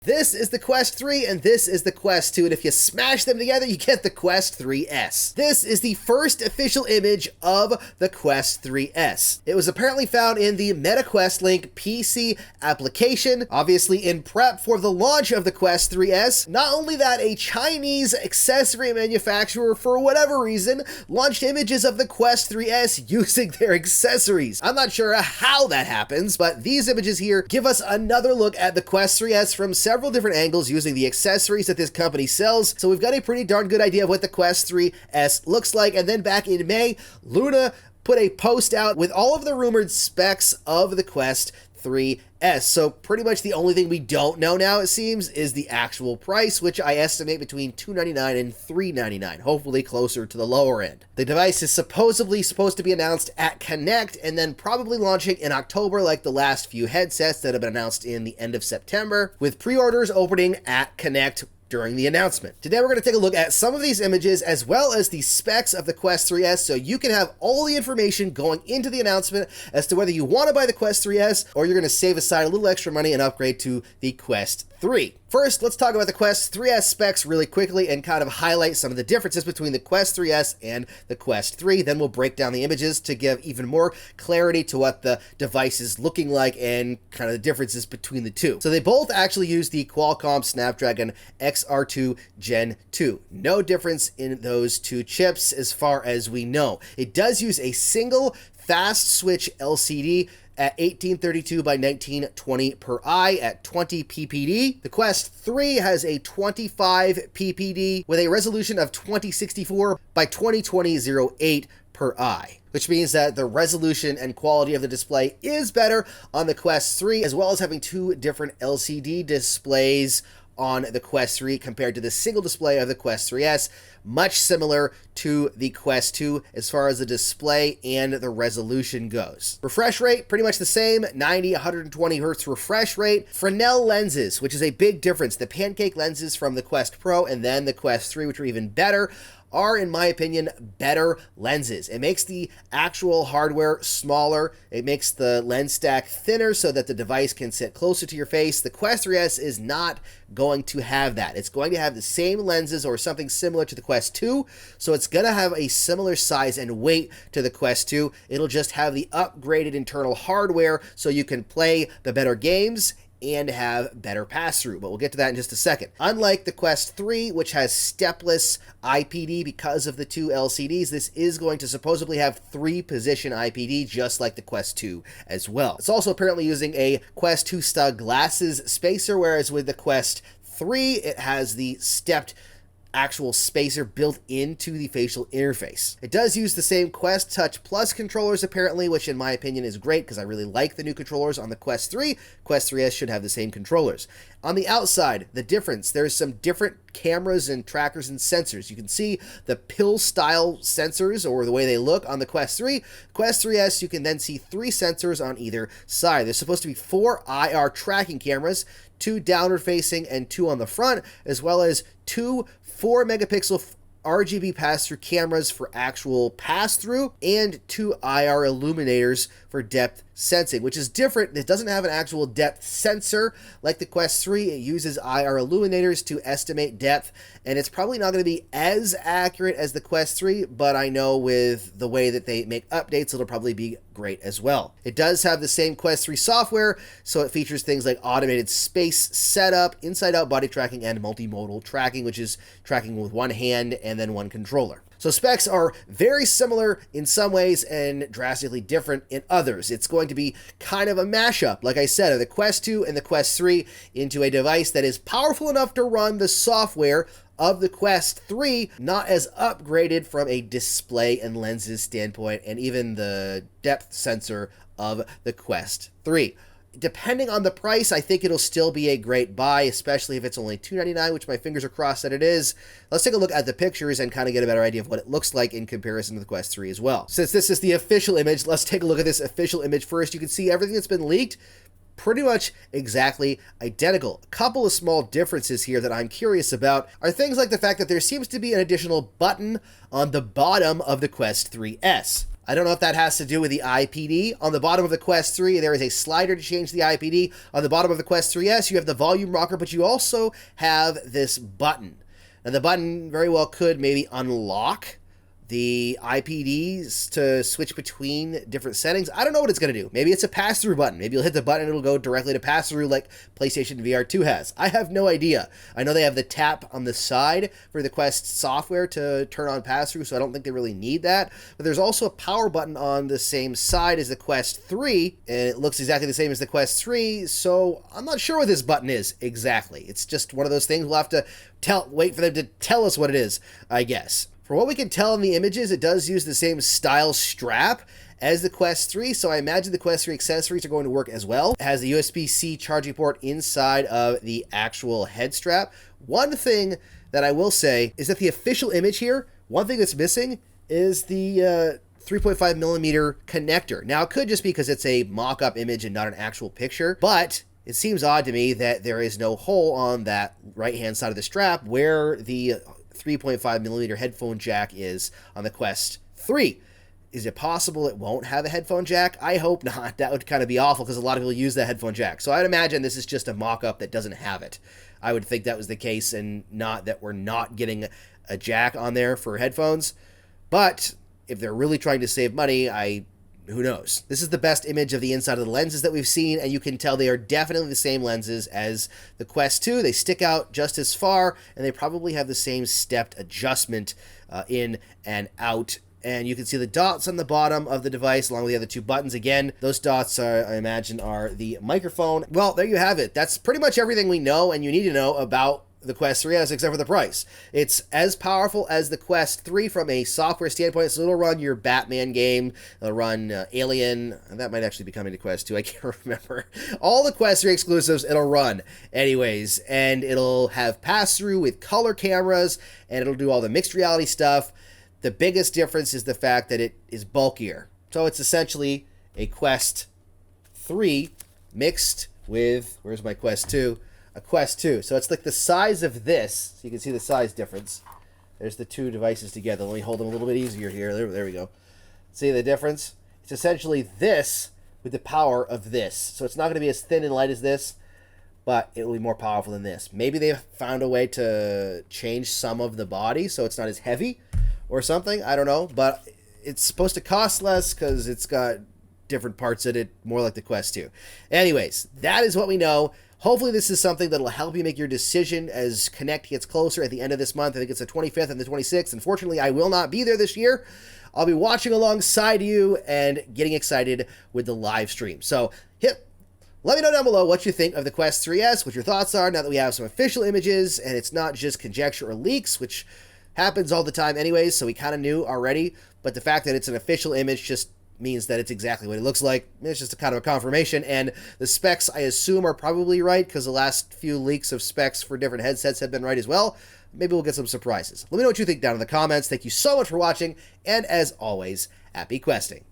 This is the Quest 3 and this is the Quest 2, and if you smash them together, you get the Quest 3S. This is the first official image of the Quest 3S. It was apparently found in the MetaQuest Link PC application, obviously in prep for the launch of the Quest 3S. Not only that, a Chinese accessory manufacturer, for whatever reason, launched images of the Quest 3S using their accessories. I'm not sure how that happens, but these images here give us another look at the Quest 3S from several different angles using the accessories that this company sells. So we've got a pretty darn good idea of what the Quest 3S looks like. And then back in May, Luna put a post out with all of the rumored specs of the Quest 3S. So pretty much the only thing we don't know now, it seems, is the actual price, which I estimate between $299 and $399, hopefully closer to the lower end. The device is supposedly supposed to be announced at Connect and then probably launching in October like the last few headsets that have been announced in the end of September, with pre-orders opening at Connect during the announcement. Today we're going to take a look at some of these images as well as the specs of the Quest 3S so you can have all the information going into the announcement as to whether you want to buy the Quest 3S or you're going to save aside a little extra money and upgrade to the Quest 3. First, let's talk about the Quest 3S specs really quickly and kind of highlight some of the differences between the Quest 3S and the Quest 3. Then we'll break down the images to give even more clarity to what the device is looking like and kind of the differences between the two. So they both actually use the Qualcomm Snapdragon XR2 Gen 2. No difference in those two chips as far as we know. It does use a single fast switch LCD at 1832 by 1920 per eye at 20 ppd. The Quest 3 has a 25 ppd with a resolution of 2064 by 2020 per eye, which means that the resolution and quality of the display is better on the Quest 3, as well as having two different LCD displays on the Quest 3 compared to the single display of the Quest 3S, much similar to the Quest 2 as far as the display and the resolution goes. Refresh rate, pretty much the same, 90, 120 hertz refresh rate. Fresnel lenses, which is a big difference. The pancake lenses from the Quest Pro and then the Quest 3, which are even better, are, in my opinion, better lenses. It makes the actual hardware smaller. It makes the lens stack thinner so that the device can sit closer to your face. The Quest 3S is not going to have that. It's going to have the same lenses or something similar to the Quest 2, so it's going to have a similar size and weight to the Quest 2. It'll just have the upgraded internal hardware so you can play the better games and have better pass-through, but we'll get to that in just a second. Unlike the Quest 3, which has stepless IPD because of the two LCDs, this is going to supposedly have 3-position IPD, just like the Quest 2 as well. It's also apparently using a Quest 2 style glasses spacer, whereas with the Quest 3, it has the stepped actual spacer built into the facial interface. It does use the same Quest Touch Plus controllers apparently, which in my opinion is great because I really like the new controllers on the Quest 3. Quest 3S should have the same controllers. On the outside, the difference, there's some different cameras and trackers and sensors. You can see the pill style sensors or the way they look on the Quest 3. Quest 3S, you can then see 3 sensors on either side. There's supposed to be 4 IR tracking cameras, 2 downward facing and 2 on the front, as well as 2 4-megapixel RGB pass-through cameras for actual pass-through and 2 IR illuminators for depth sensing, which is different. It doesn't have an actual depth sensor like the Quest 3. It uses IR illuminators to estimate depth, and it's probably not going to be as accurate as the Quest 3, but I know with the way that they make updates, it'll probably be great as well. It does have the same Quest 3 software, so it features things like automated space setup, inside-out body tracking, and multimodal tracking, which is tracking with one hand and then one controller. So specs are very similar in some ways and drastically different in others. It's going to be kind of a mashup, like I said, of the Quest 2 and the Quest 3 into a device that is powerful enough to run the software of the Quest 3, not as upgraded from a display and lenses standpoint, and even the depth sensor of the Quest 3. Depending on the price, I think it'll still be a great buy, especially if it's only $299, which my fingers are crossed that it is. Let's take a look at the pictures and kind of get a better idea of what it looks like in comparison to the Quest 3 as well. Since this is the official image, let's take a look at this official image first. You can see everything that's been leaked pretty much exactly identical. A couple of small differences here that I'm curious about are things like the fact that there seems to be an additional button on the bottom of the Quest 3S. I don't know if that has to do with the IPD. On the bottom of the Quest 3, there is a slider to change the IPD. On the bottom of the Quest 3S, you have the volume rocker, but you also have this button. Now, the button very well could maybe unlock the IPDs to switch between different settings. I don't know what it's going to do. Maybe it's a pass-through button. Maybe you'll hit the button and it'll go directly to pass-through like PlayStation VR 2 has. I have no idea. I know they have the tap on the side for the Quest software to turn on pass-through, so I don't think they really need that. But there's also a power button on the same side as the Quest 3, and it looks exactly the same as the Quest 3, so I'm not sure what this button is exactly. It's just one of those things we'll have to wait for them to tell us what it is, I guess. For what we can tell in the images, it does use the same style strap as the Quest 3, so I imagine the Quest 3 accessories are going to work as well. It has the USB-C charging port inside of the actual head strap. One thing that I will say is that the official image here, one thing that's missing is the 3.5 millimeter connector. Now, it could just be because it's a mock-up image and not an actual picture, but it seems odd to me that there is no hole on that right-hand side of the strap where the 3.5 millimeter headphone jack is on the Quest 3. Is it possible it won't have a headphone jack? I hope not. That would kind of be awful because a lot of people use that headphone jack. So I'd imagine this is just a mock-up that doesn't have it. I would think that was the case and not that we're not getting a jack on there for headphones. But if they're really trying to save money, who knows? This is the best image of the inside of the lenses that we've seen, and you can tell they are definitely the same lenses as the Quest 2. They stick out just as far, and they probably have the same stepped adjustment in and out. And you can see the dots on the bottom of the device along with the other two buttons. Again, those dots, I imagine, are the microphone. Well, there you have it. That's pretty much everything we know and you need to know about the Quest 3S, except for the price. It's as powerful as the Quest 3 from a software standpoint, so it'll run your Batman game, it'll run Alien, and that might actually be coming to Quest 2, I can't remember. All the Quest 3 exclusives, it'll run anyways, and it'll have pass-through with color cameras, and it'll do all the mixed reality stuff. The biggest difference is the fact that it is bulkier. So it's essentially a Quest 3 mixed with, where's my Quest 2? A Quest 2. So it's like the size of this. So you can see the size difference. There's the two devices together. Let me hold them a little bit easier here. There we go. See the difference? It's essentially this with the power of this. So it's not going to be as thin and light as this, but it will be more powerful than this. Maybe they've found a way to change some of the body so it's not as heavy or something. I don't know. But it's supposed to cost less because it's got different parts in it, more like the Quest 2. Anyways, that is what we know. Hopefully this is something that will help you make your decision as Connect gets closer at the end of this month. I think it's the 25th and the 26th. Unfortunately, I will not be there this year. I'll be watching alongside you and getting excited with the live stream. So let me know down below what you think of the Quest 3S, what your thoughts are now that we have some official images and it's not just conjecture or leaks, which happens all the time anyways, so we kind of knew already. But the fact that it's an official image just means that it's exactly what it looks like. It's just a kind of a confirmation, and the specs, I assume, are probably right, because the last few leaks of specs for different headsets have been right as well. Maybe we'll get some surprises. Let me know what you think down in the comments. Thank you so much for watching, and as always, happy questing.